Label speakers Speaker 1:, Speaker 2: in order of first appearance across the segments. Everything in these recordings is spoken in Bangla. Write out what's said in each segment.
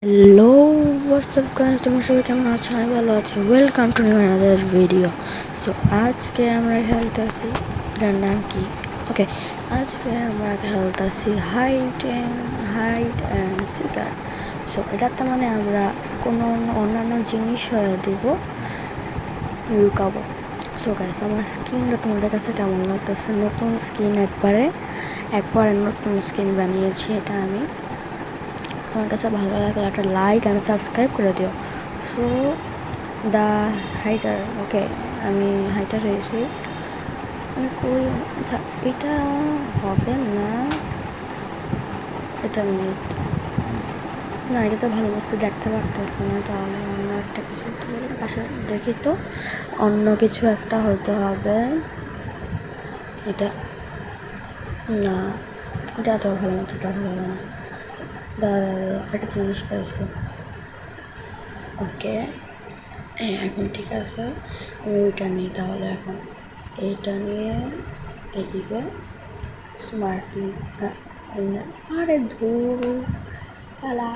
Speaker 1: হ্যালো হোয়াটসঅ্যাপ গাইস, তোমরা সবাই কেমন আছো? আমি ভালো আছি। Welcome to new another video. So আজকে আমরা খেলতেছি, এটার নাম কি? ওকে, আজকে আমরা খেলতেছি হাইড অ্যান্ড সিকার। সো এটাতে মানে আমরা কোনো অন্যান্য জিনিস দিব, লুকাবো। সো গাইস, আমার স্কিনটা তোমাদের কাছে কেমন লাগতেছে? নতুন স্কিন, একবারে নতুন স্কিন বানিয়েছি। এটা আমি, তোমার কাছে ভালো লাগলে একটা লাইক আর সাবস্ক্রাইব করে দিও। সো দ্য হাইটার, ওকে, আমি হাইটার হয়েছি। আমি কই, আচ্ছা এটা হবে না, এটা মিনিট না, এটা তো ভালো মতো দেখতে পারতেছে না। তাহলে অন্য একটা কিছু পাশে দেখি তো, অন্য কিছু একটা হতে হবে। এটা না, এটা তো ভালো মতো দেখা যাবে না। একটা জিনিস পাইছি, ওকে, হ্যাঁ এখন ঠিক আছে। আমি ওইটা নিই তাহলে। এখন এইটা নিয়ে এদিকে স্মার্ট, আরে ধুর, পালা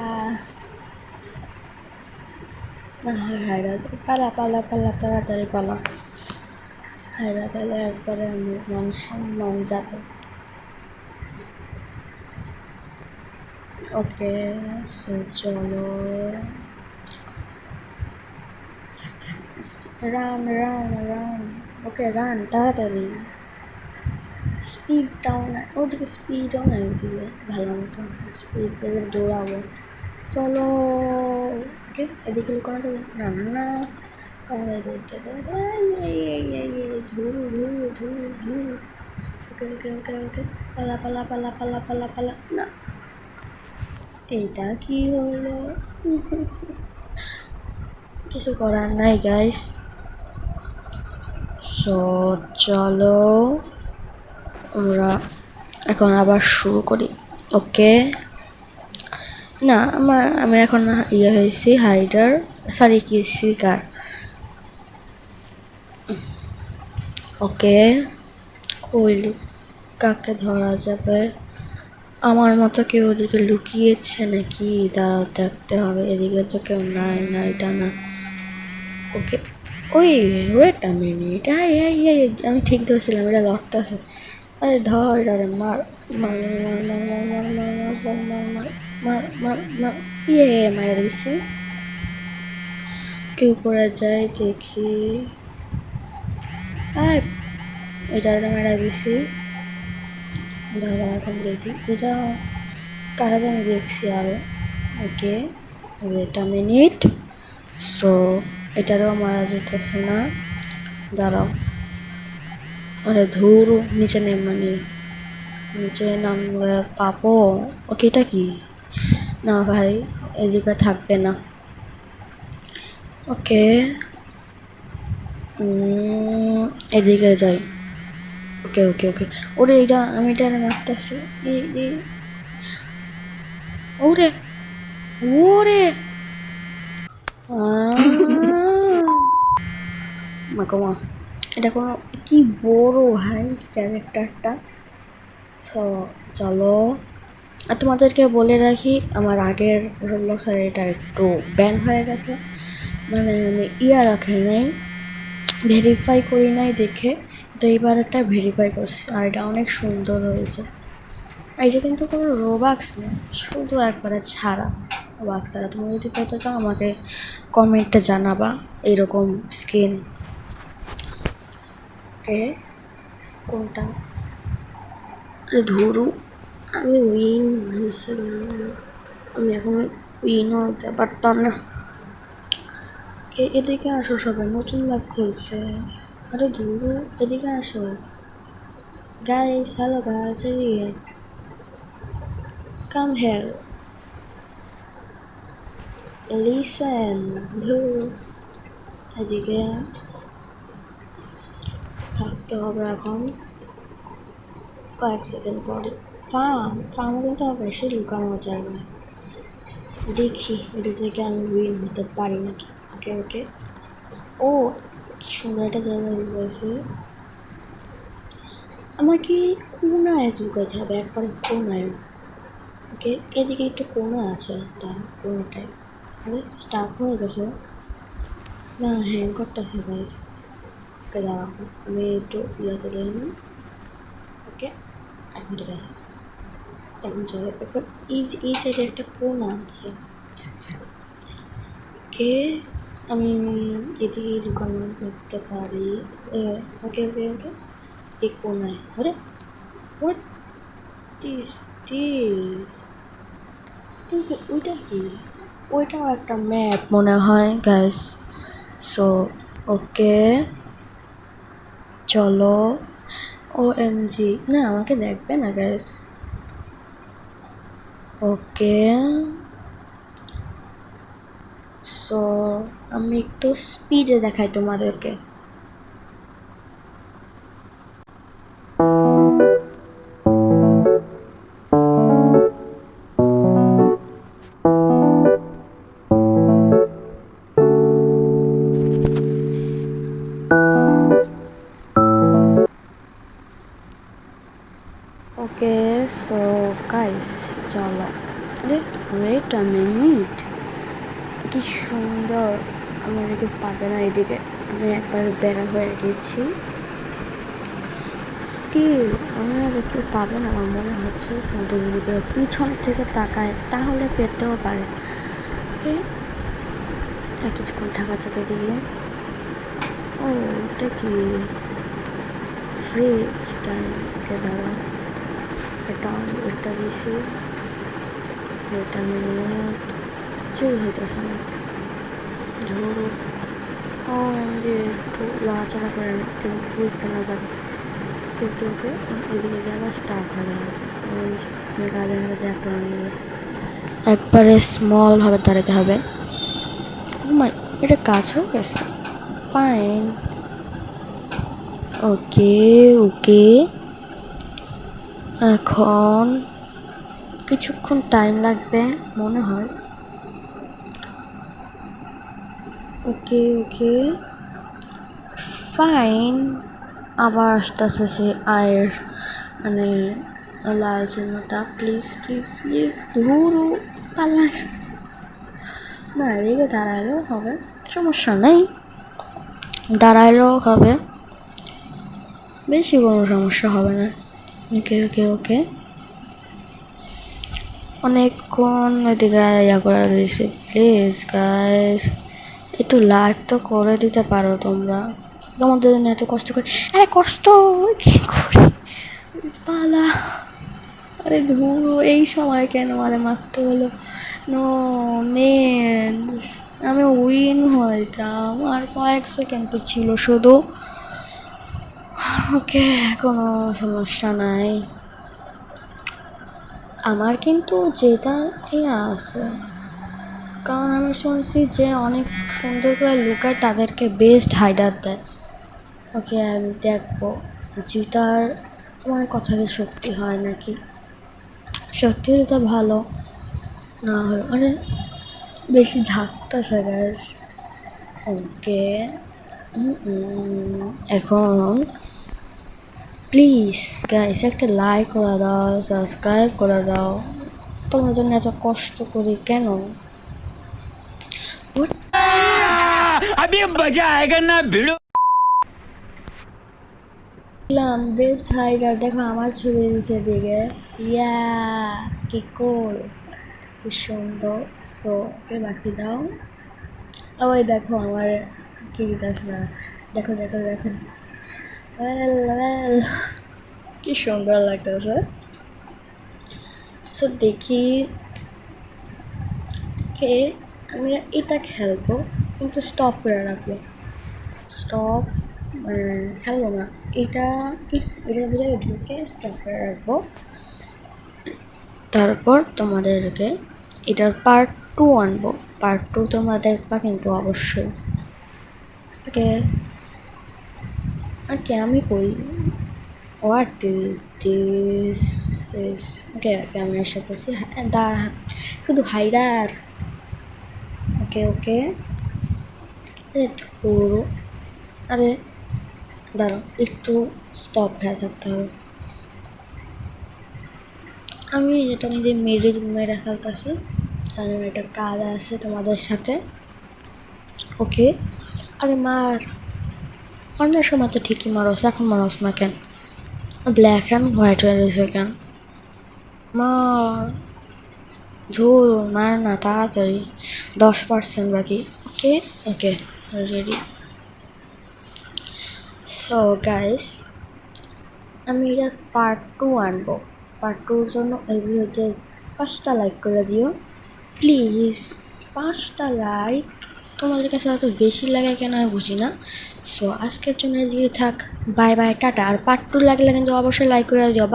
Speaker 1: না, হায়রা পালা পালা পালা, তাড়াতাড়ি পালা। হায়রা তাহলে একবারে আমি মান সম্মান যাবে। ওকে, সো চলো, রান রান রান, ওকে রান তাড়াতাড়ি। স্পিড ডাউন, ওদিকে স্পিডও নাই, ওদিকে ভালো মতো স্পিড যাদের দৌড়াবো। চলো, ওকে, এদিকে লুকানো যাবে না না। ধুরু ধুরু ধুরু ধুরু, ওকে ওকে ওকে ওকে, পালা পালা পালা পালা পালা পালা। না, এইটা কি হলো? কিছু করার নাই গাইস। সো চলো আমরা এখন আবার শুরু করি। ওকে, না আমি এখন হয়েছি হাইডার, সরি কি সিকার। ওকে, কইলি কাকে ধরা যাবে? আমার মতো কেউ ওদিকে লুকিয়েছে নাকি? দাঁড়াও, দেখতে হবে। এদিকে তো কেউ নাই, না এটা না। ওকে, ওই ওয়েট আ মিনিট, আমি ঠিক ধরছিলাম, এটা লড়তেছে। আরে ধর, আরে মার মার মার মার মার মার মার মার মার মার মার মার, মার দিছি। কেউ পড়ে যায় দেখি, এটা মেরা দিছি। দাদা এখন দেখি এটা কারা যেন দেখছি আরো। ওকে, ওয়েট আ মিনিট। সো এটারও মারা যেতেছে না, দাঁড়াও। আরে ধুরু, নিচে মানে নিচে নামলে পাবো। ওকে, এটা কি? না ভাই, এদিকে থাকবে না। ওকে, এদিকে যাই। ওকে ওকে ওকে, ওরে এটা আমি এটা মারতেছি। ওরে ওরে মাকমা, এটা কোনো কি বড় ভাই ক্যারেক্টারটা। সো চলো, আর তোমাদেরকে বলে রাখি, আমার আগের রোবলক্সের এটা একটু ব্যান হয়ে গেছে। মানে আমি রাখি নাই, ভেরিফাই করি নাই দেখে, তো এইবার একটা ভেরিফাই করছি, আর এটা অনেক সুন্দর হয়েছে। এটা কিন্তু কোনো রোবাক্স নেই, শুধু একবারে ছাড়া, রোবাক্স ছাড়া। তুমি যদি পেতে চাও আমাকে কমেন্টে জানাবা এইরকম স্কিন। ওকে, কোনটা? ধরু, আমি উইন হয়েছিলাম, আমি এখন উইনও হতে পারতাম না। কে এদিকে আসো, সবাই নতুন ল্যাব খুলছে। আরে ধরু, এদিকে আসো গাইস, হ্যালো গাইস, এদিকে কাম হেয়ার, লিসেন। ধরু, এদিকে থাকতে হবে এখন কয়েক সেকেন্ড পরে। ফার্মও কিন্তু বেশি লুকানোর জায়গা আছে। দেখি এটা থেকে আমি উইন হতে পারি নাকি। ওকে ওকে, ও কি সুন্দর একটা জায়গা রয়েছে। আমাকে কোনায় লুকাতে হবে, একবারে কোনায়। ওকে, এদিকে একটু কোনো আছে, তার কোনোটাই আরে স্টার্ট হয়ে গেছে না, হ্যাং করতেছে গাইস। ওকে দাঁড়াও, আমি একটু ইয়াতে যাই না। ওকে, এখন ঠিক আছে, এখন চলো। এরপর এই সাইডে একটা কোন আছে। ওকে, আমি এদিকে লুকানো করতে পারি। ওকে ওকে ওকে, এই কোনায়। আরে হোয়াট দিস দিস, কিন্তু ওইটা কি? ওইটাও একটা ম্যাপ মনে হয় গাইস। সো ওকে চলো। ও এম জি, না আমাকে দেখবে না গাইস। ওকে, সো আমি একটু স্পিডে দেখাই তোমাদেরকে। ওকে সো গাইস চলো। আরে ওয়েট আ মিনিট, কি সুন্দর। আমার এদিকে পাবে না, এদিকে আমি একবার বেড়া হয়ে গেছি। স্টিল আমরা যে কেউ পাবে না আমার মনে হচ্ছে, কিন্তু যদি কেউ পিছন থেকে তাকায় তাহলে পেতেও পারে। ওকে, কিছুক্ষণ থাকা যাক এদিকে। ও ওটা কি ফ্রিজ টাইম? ওকে দাঁড়া, এটা বেশি, এটা মিনিট চুল হইতেছে না। ধরো ও যে একটু লড়াচড়া করে নিতে বুঝতে না পারে কেউ কেউকে, এদিকে যাওয়া স্টার্ট হয়ে যাবে। আমি কাজের মধ্যে দেখলাম একবারে স্মলভাবে দাঁড়াতে হবে। ও মাই, এটা কাজ হয়ে গেছে, ফাইন। ওকে ওকে, এখন কিছুক্ষণ টাইম লাগবে মনে হয়। ওকে ওকে ফাইন, আবার আসতেছে সে আয়ের মানে লাল চিহ্নটা। প্লিজ প্লিজ প্লিজ, ধরু পালায় না, এদিকে দাঁড়ালেও হবে, সমস্যা নেই, দাঁড়াইলেও হবে, বেশি কোনো সমস্যা হবে না। ওকে ওকে ওকে, অনেকক্ষণ এদিকে ইয়া করে রয়েছে। প্লিজ গাইস একটু লাইক তো করে দিতে পারো তোমরা, তোমাদের জন্য এত কষ্ট করে। আরে কষ্ট কি করে পালা, আরে ধুরো এই সময় কেন আরে মারতে হলো। নো মিন্স আমি উইন হইতাম, আর কয়েক সেকেন্ড ছিল শুধু। ওকে, কোনো সমস্যা নাই, আমার কিন্তু জেতার ইয়ে আছে, কারণ আমি শুনছি যে অনেক সুন্দর করে লুকায় তাদেরকে বেস্ট হাইডার দেয়। ওকে আমি দেখবো জেতার আমার কথাতে সত্যি হয় নাকি। সত্যি হলে তো ভালো, না হয় মানে বেশি ঝাঁকতেছে গ্যাস। ওকে এখন প্লিজ গাইস একটা লাইক করে দাও, সাবস্ক্রাইব করে দাও, তোমার জন্য এত কষ্ট করি কেন।
Speaker 2: अभी मजा आएगा ना भिड़ो।
Speaker 1: বেস্ট হাইডার দেখো আমার ছবি দিছে দিকে, ইয়া কি কোল, কি সুন্দর। সো ওকে বাকি দাও, ওই দেখো আমার কি দিতেছে না, দেখো দেখো দেখো, ওয়েল ওয়েল কি সুন্দর লাগতেছে। সো দেখি কে, আমরা এটা খেলবো কিন্তু স্টপ করে রাখবো, স্টপ মানে খেলবো না, এটা এটা ভিতরে ঢুকে স্টপ করে রাখবো। তারপর তোমাদেরকে এটার পার্ট 2 আনবো, পার্ট 2 তোমরা দেখবা কিন্তু অবশ্যই। ওকে ওকে আমি কই, হোয়াট ইজ দিস ইস, ওকে ওকে আমি আশা করছি দা শুধু হাইডার। ওকে ওকে, আরে ধরো, আরে দাঁড়াও একটু স্টপ হয়ে থাকতে হবে। আমি এটা নিজে মেরে ফেলতেছি, কারণ এটা কাজ আছে তোমাদের সাথে। ওকে, আরে মার, অন্য সময় তো ঠিকই মারোস, এখন মারোস না কেন? ব্ল্যাক অ্যান্ড হোয়াইট হয়ে গেছে কেন? মার, ঝোল মার না তাড়াতাড়ি। 10% বাকি। ওকে ওকে, রেডি। সো গাইস, আমি এটার পার্ট 2 আনবো। পার্ট 2-র জন্য এই ভিডিওতে 5টা লাইক করে দিও প্লিজ। 5টা লাইক, তোমাদের কাছে এত বেশি লাগে কেন আমি বুঝি না। সো আজকের জন্য এদিকে থাক, বাই বাই, টাটা। আর পার্ট 2 লাগলে কিন্তু অবশ্যই লাইক করে দিও।